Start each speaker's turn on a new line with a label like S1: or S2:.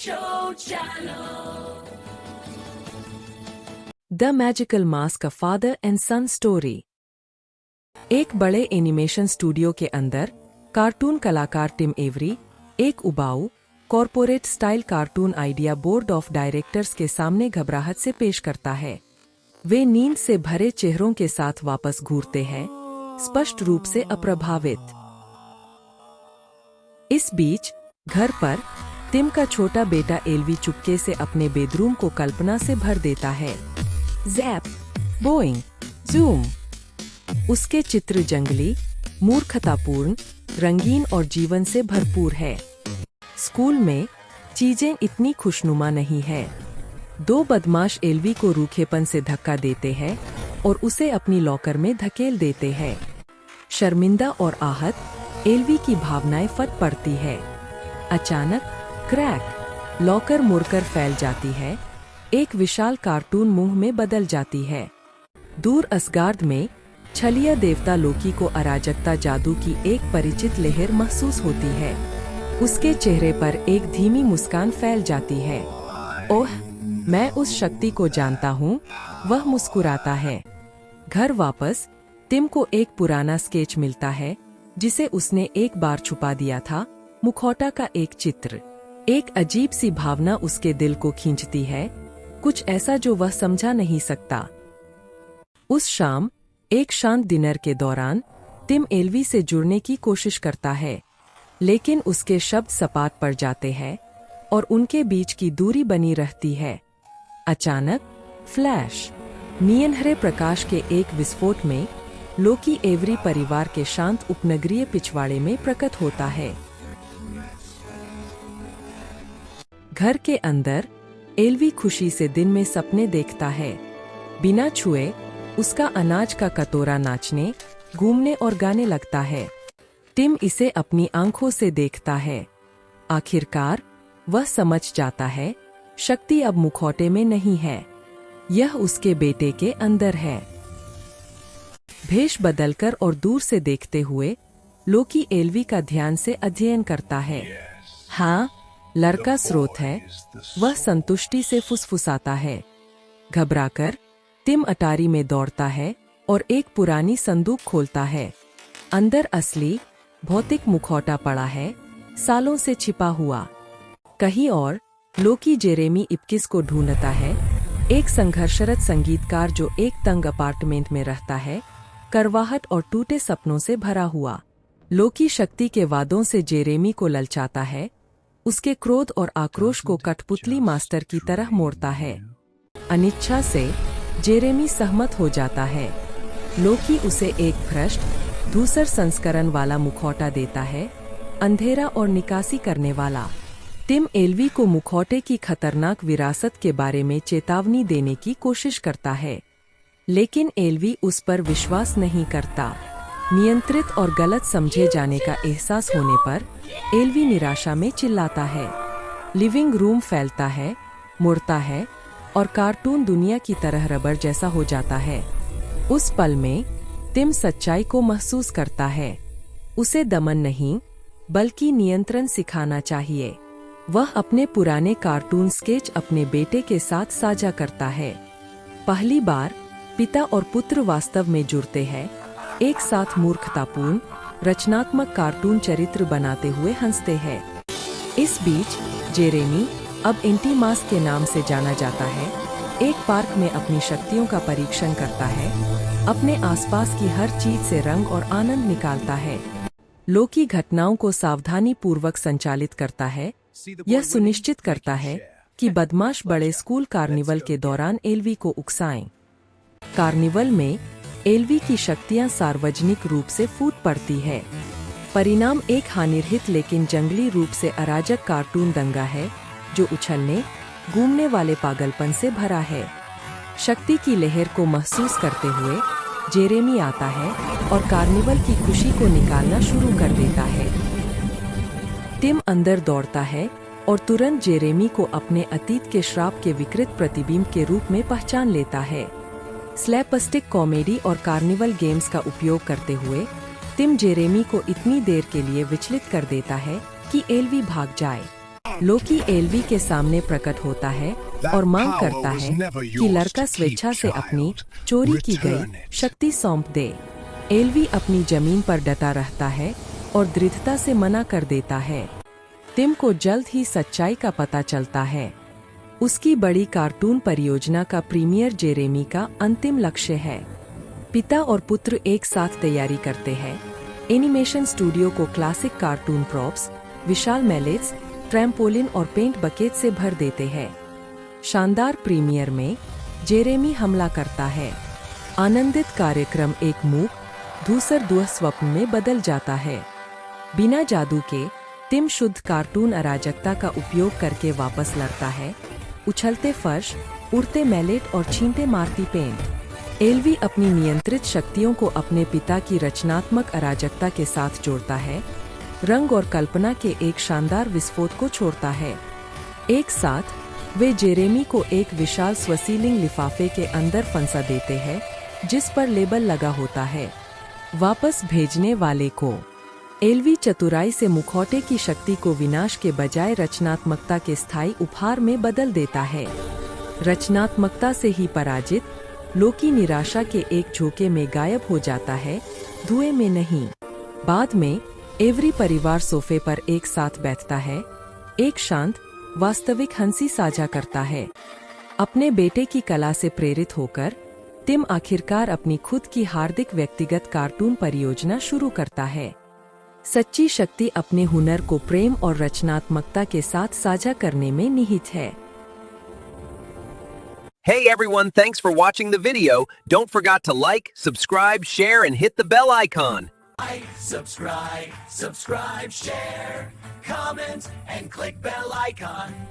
S1: Show Channel.
S2: The magical mask, a father and son story. एक बड़े animation studio के अंदर कार्टून कलाकार टिम एवरी एक उबाऊ corporate style cartoon idea board of directors के सामने घबराहट से पेश करता है। वे नींद से भरे चेहरों के साथ वापस घूरते हैं, स्पष्ट रूप से अप्रभावित। इस बीच घर पर टिम का छोटा बेटा एल्वी चुपके से अपने बेडरूम को कल्पना से भर देता है। Zap, Boeing, zoom. उसके चित्र जंगली, मूर्खतापूर्ण, रंगीन और जीवन से भरपूर है। स्कूल में चीजें इतनी खुशनुमा नहीं है। दो बदमाश एल्वी को रूखेपन से धक्का देते हैं और उसे अपनी लॉकर में धकेल देते हैं। शर्मिंदा और आहत एल्वी की भावनाएं फट पड़ती है। अचानक क्रैक, लॉकर मुड़कर फैल जाती है। एक विशाल कार्टून मुंह में बदल जाती है। दूर असगार्ड में छलिया देवता लोकी को अराजकता जादू की एक परिचित लहर महसूस होती है। उसके चेहरे पर एक धीमी मुस्कान फैल जाती है। ओह, मैं उस शक्ति को जानता हूँ, वह मुस्कुराता है। घर वापस टिम को एक पुराना स्केच मिलता है जिसे उसने एक बार छुपा दिया था। मुखौटा का एक चित्र। एक अजीब सी भावना उसके दिल को खींचती है, कुछ ऐसा जो वह समझा नहीं सकता। उस शाम एक शांत डिनर के दौरान टिम एल्वी से जुड़ने की कोशिश करता है, लेकिन उसके शब्द सपाट पड़ जाते हैं और उनके बीच की दूरी बनी रहती है। अचानक फ्लैश, नीलहरे प्रकाश के एक विस्फोट में लोकी एवरी परिवार के शांत उपनगरीय पिछवाड़े में प्रकट होता है। घर के अंदर एल्वी खुशी से दिन में सपने देखता है। बिना छुए उसका अनाज का कटोरा नाचने, घूमने और गाने लगता है। टिम इसे अपनी आंखों से देखता है। आखिरकार वह समझ जाता है, शक्ति अब मुखौटे में नहीं है, यह उसके बेटे के अंदर है। भेष बदलकर और दूर से देखते हुए लोकी एल्वी का ध्यान से अध्ययन करता है। हाँ, लड़का स्रोत है, वह संतुष्टि से फुसफुसाता है। घबराकर टिम अटारी में दौड़ता है और एक पुरानी संदूक खोलता है। अंदर असली भौतिक मुखौटा पड़ा है, सालों से छिपा हुआ। कहीं और लोकी जेरेमी इप्किस को ढूंढता है, एक संघर्षरत संगीतकार जो एक तंग अपार्टमेंट में रहता है, करवाहट और टूटे सपनों से भरा हुआ। लोकी शक्ति के वादों से जेरेमी को ललचाता है, उसके क्रोध और आक्रोश को कठपुतली मास्टर की तरह मोड़ता है। अनिच्छा से जेरेमी सहमत हो जाता है। लोकी उसे एक भ्रष्ट, धूसर संस्करण वाला मुखौटा देता है, अंधेरा और निकासी करने वाला। टिम एल्वी को मुखौटे की खतरनाक विरासत के बारे में चेतावनी देने की कोशिश करता है, लेकिन एल्वी उस पर विश्वास नहीं करता। नियंत्रित और गलत समझे जाने का एहसास होने पर एल्वी निराशा में चिल्लाता है। लिविंग रूम फैलता है, मुड़ता है और कार्टून दुनिया की तरह रबर जैसा हो जाता है। उस पल में टिम सच्चाई को महसूस करता है। उसे दमन नहीं बल्कि नियंत्रण सिखाना चाहिए। वह अपने पुराने कार्टून स्केच अपने बेटे के साथ साझा करता है। पहली बार पिता और पुत्र वास्तव में जुड़ते हैं, एक साथ मूर्खतापूर्ण रचनात्मक कार्टून चरित्र बनाते हुए हंसते हैं। इस बीच जेरेमी, अब एंटीमास्क के नाम से जाना जाता है, एक पार्क में अपनी शक्तियों का परीक्षण करता है। अपने आसपास की हर चीज से रंग और आनंद निकालता है। लोकी घटनाओं को सावधानी पूर्वक संचालित करता है। यह सुनिश्चित करता है कि बदमाश बड़े स्कूल कार्निवल के दौरान एल्वी को उकसाएं। कार्निवल में एल्वी की शक्तियां सार्वजनिक रूप से फूट पड़ती है। परिणाम एक हानिरहित लेकिन जंगली रूप से अराजक कार्टून दंगा है, जो उछलने, घूमने वाले पागलपन से भरा है। शक्ति की लहर को महसूस करते हुए जेरेमी आता है और कार्निवल की खुशी को निकालना शुरू कर देता है। टिम अंदर दौड़ता है और तुरंत जेरेमी को अपने अतीत के श्राप के विकृत प्रतिबिंब के रूप में पहचान लेता है। स्लैपस्टिक कॉमेडी और कार्निवल गेम्स का उपयोग करते हुए टिम जेरेमी को इतनी देर के लिए विचलित कर देता है कि एल्वी भाग जाए। लोकी एल्वी के सामने प्रकट होता है और मांग करता है कि लड़का स्वेच्छा से अपनी चोरी की गई शक्ति सौंप दे। एल्वी अपनी जमीन पर डटा रहता है और दृढ़ता से मना कर देता है। टिम को जल्द ही सच्चाई का पता चलता है। उसकी बड़ी कार्टून परियोजना का प्रीमियर जेरेमी का अंतिम लक्ष्य है। पिता और पुत्र एक साथ तैयारी करते हैं। एनिमेशन स्टूडियो को क्लासिक कार्टून प्रॉप्स, विशाल मैलेट्स, ट्रैम्पोलिन और पेंट बकेट से भर देते हैं। शानदार प्रीमियर में जेरेमी हमला करता है। आनंदित कार्यक्रम एक मूक धूसर दुःस्वप्न में बदल जाता है। बिना जादू के टिम शुद्ध कार्टून अराजकता का उपयोग करके वापस लड़ता है। उछलते फर्श, उड़ते मैलेट और छींटे मारती पेंट। एल्वी अपनी नियंत्रित शक्तियों को अपने पिता की रचनात्मक अराजकता के साथ जोड़ता है। रंग और कल्पना के एक शानदार विस्फोट को छोड़ता है। एक साथ वे जेरेमी को एक विशाल स्वसीलिंग लिफाफे के अंदर फंसा देते हैं, जिस पर लेबल लगा होता है, वापस भेजने वाले को। एल्वी चतुराई से मुखौटे की शक्ति को विनाश के बजाय रचनात्मकता के स्थायी उपहार में बदल देता है। रचनात्मकता से ही पराजित, लोकी निराशा के एक झोंके में गायब हो जाता है, धुएं में नहीं। बाद में एवरी परिवार सोफे पर एक साथ बैठता है, एक शांत, वास्तविक हंसी साझा करता है। अपने बेटे की कला से प्रेरित होकर टिम आखिरकार अपनी खुद की हार्दिक व्यक्तिगत कार्टून परियोजना शुरू करता है। सच्ची शक्ति अपने हुनर को प्रेम और रचनात्मकता के साथ साझा करने में निहित है।
S3: Hey everyone, thanks for watching the video. Don't forget to like, subscribe, share, and hit the bell icon.
S1: Like, subscribe, share, comment, and click bell icon.